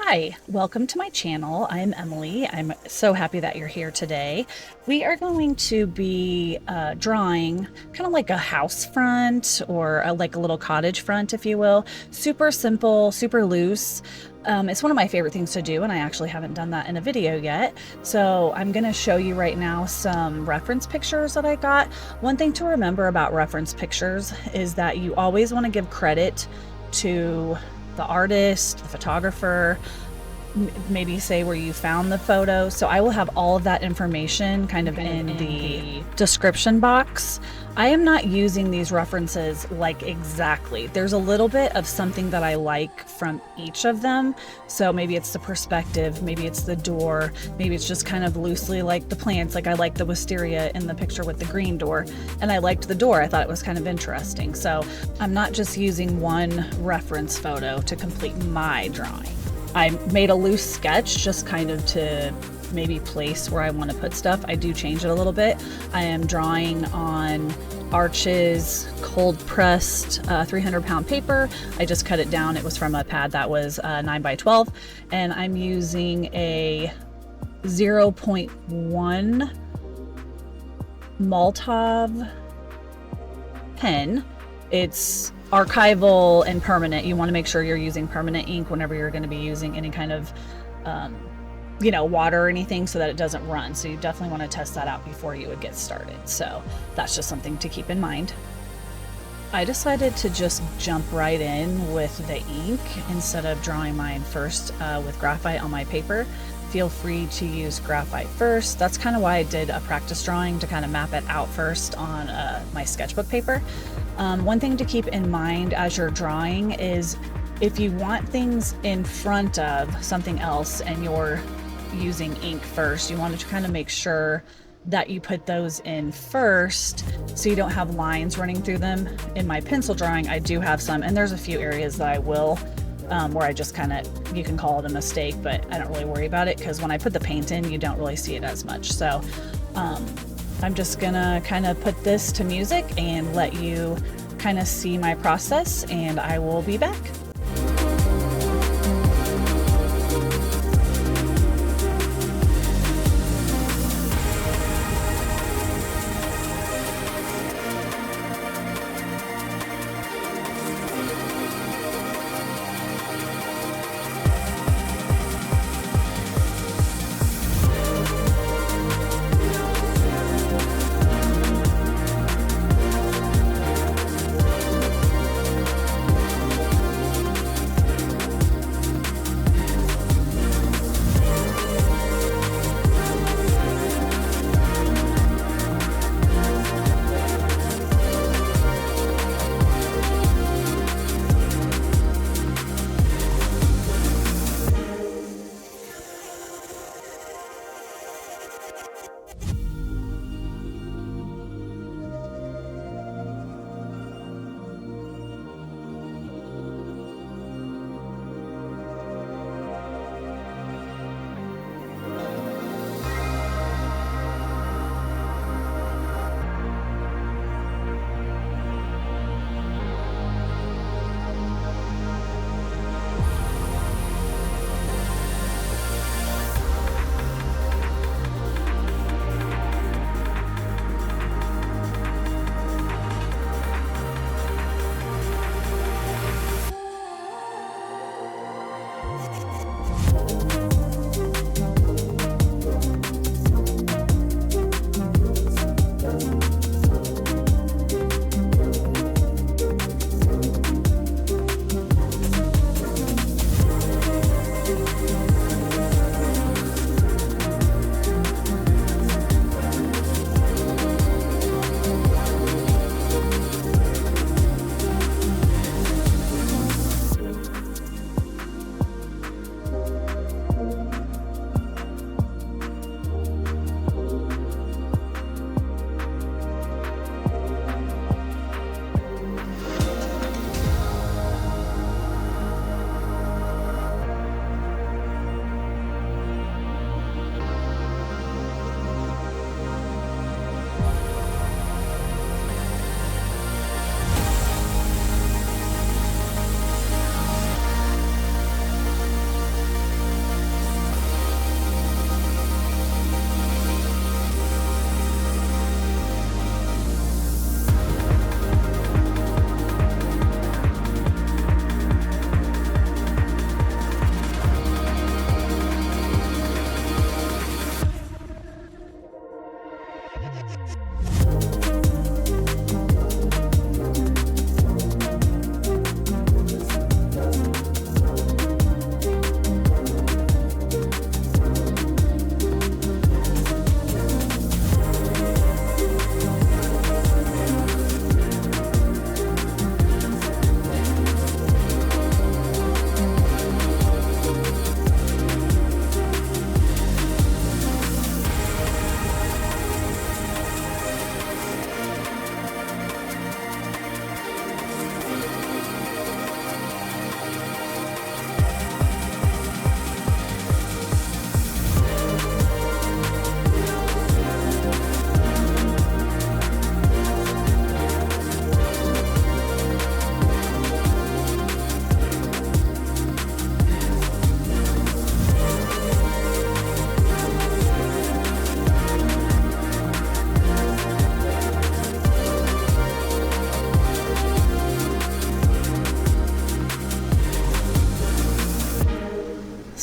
Hi, welcome to my channel. I'm Emily. I'm so happy that you're here today. We are going to be drawing kind of like a house front or like a little cottage front, if you will. Super simple, super loose. It's one of my favorite things to do, and I actually haven't done that in a video yet. So I'm going to show you right now some reference pictures that I got. One thing to remember about reference pictures is that you always want to give credit to the artist, the photographer, maybe say where you found the photo. So I will have all of that information kind of in the description box. I am not using these references like exactly. There's a little bit of something that I like from each of them. So maybe it's the perspective, maybe it's the door, maybe it's just kind of loosely like the plants. Like I like the wisteria in the picture with the green door, and I liked the door. I thought it was kind of interesting. So I'm not just using one reference photo to complete my drawing. I made a loose sketch just kind of to maybe place where I want to put stuff. I do change it a little bit. I am drawing on Arches cold pressed 300-pound paper. I just cut it down. It was from a pad that was 9 by 12, and I'm using a 0.1 Maltov pen. It's archival and permanent. You want to make sure you're using permanent ink whenever you're going to be using any kind of water or anything, so that it doesn't run. So you definitely want to test that out before you would get started. So that's just something to keep in mind. I decided to just jump right in with the ink instead of drawing mine first with graphite on my paper. Feel free to use graphite first. That's kind of why I did a practice drawing, to kind of map it out first on my sketchbook paper. One thing to keep in mind as you're drawing is if you want things in front of something else and you're using ink first, you want to kind of make sure that you put those in first so you don't have lines running through them. In my pencil drawing, I do have some, and there's a few areas that I will where I just kind of, you can call it a mistake, but I don't really worry about it because when I put the paint in, you don't really see it as much. So I'm just gonna kind of put this to music and let you kind of see my process, and I will be back.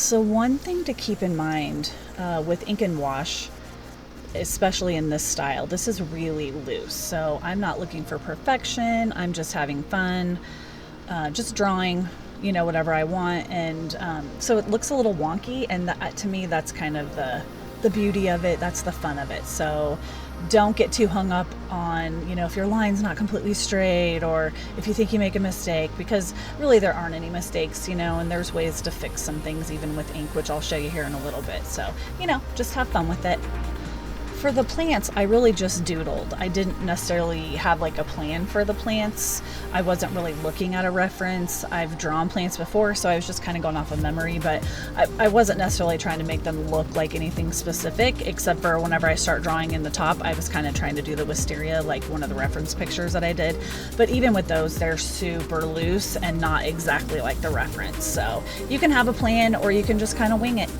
So one thing to keep in mind with ink and wash, especially in this style, this is really loose. So I'm not looking for perfection. I'm just having fun, just drawing, whatever I want. And so it looks a little wonky. And to me, that's kind of the beauty of it. That's the fun of it. So don't get too hung up on, if your line's not completely straight or if you think you make a mistake, because really there aren't any mistakes, and there's ways to fix some things even with ink, which I'll show you here in a little bit. So, just have fun with it. For the plants, I really just doodled. I didn't necessarily have like a plan for the plants. I wasn't really looking at a reference. I've drawn plants before, so I was just kind of going off of memory, but I wasn't necessarily trying to make them look like anything specific, except for whenever I start drawing in the top, I was kind of trying to do the wisteria, like one of the reference pictures that I did. But even with those, they're super loose and not exactly like the reference. So you can have a plan or you can just kind of wing it.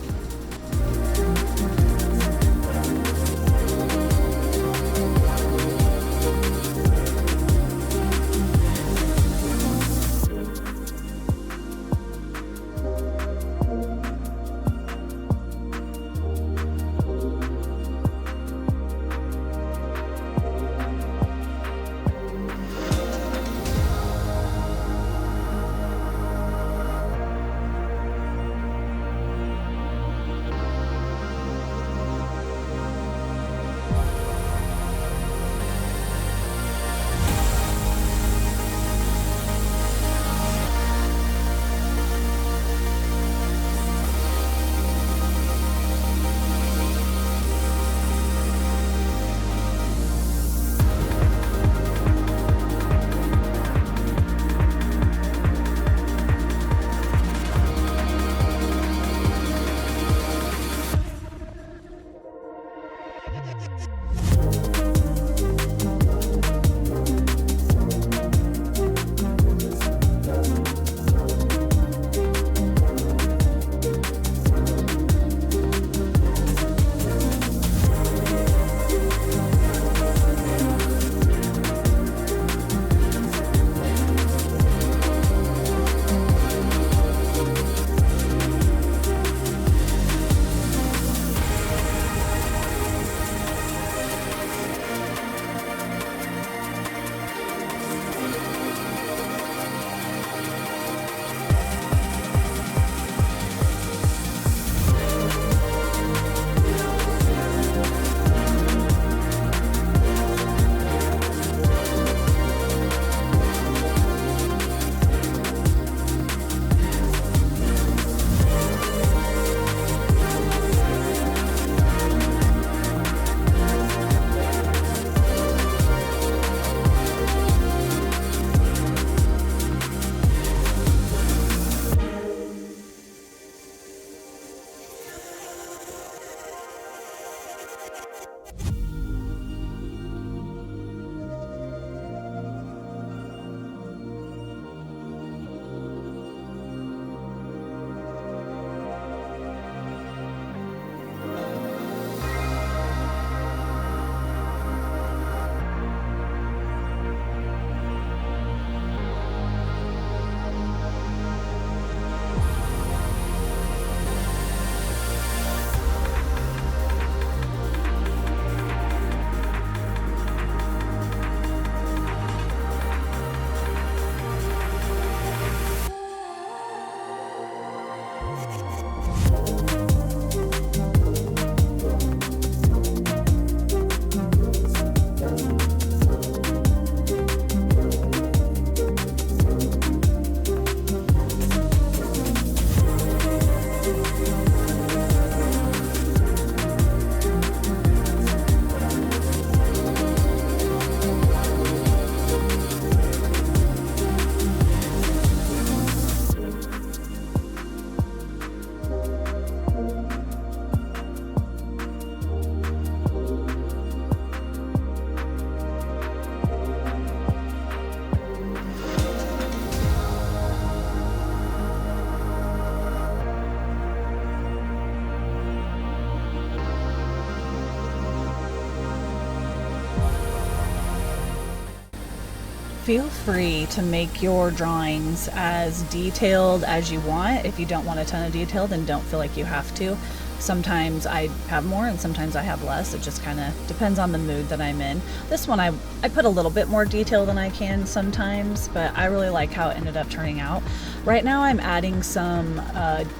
Feel free to make your drawings as detailed as you want. If you don't want a ton of detail, then don't feel like you have to. Sometimes I have more and sometimes I have less. It just kind of depends on the mood that I'm in. This one I put a little bit more detail than I can sometimes, but I really like how it ended up turning out. Right now I'm adding some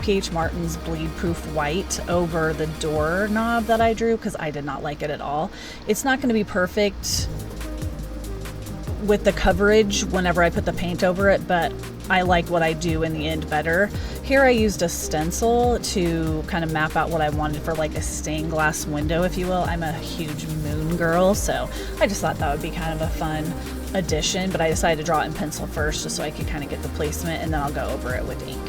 PH Martin's bleed proof white over the doorknob that I drew because I did not like it at all. It's not going to be perfect with the coverage whenever I put the paint over it, but I like what I do in the end better. Here I used a stencil to kind of map out what I wanted for like a stained glass window, if you will. I'm a huge moon girl, so I just thought that would be kind of a fun addition, but I decided to draw it in pencil first just so I could kind of get the placement, and then I'll go over it with ink.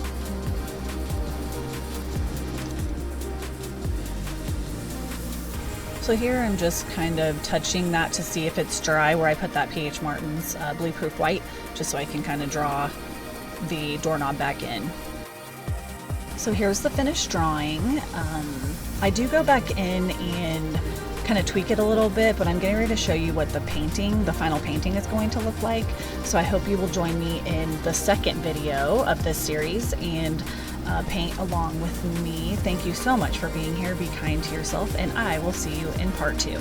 So here I'm just kind of touching that to see if it's dry where I put that PH Martin's bleed proof white, just so I can kind of draw the doorknob back in. So here's the finished drawing. I do go back in and kind of tweak it a little bit, but I'm getting ready to show you what the final painting is going to look like. So I hope you will join me in the second video of this series and paint along with me. Thank you so much for being here. Be kind to yourself, and I will see you in part 2.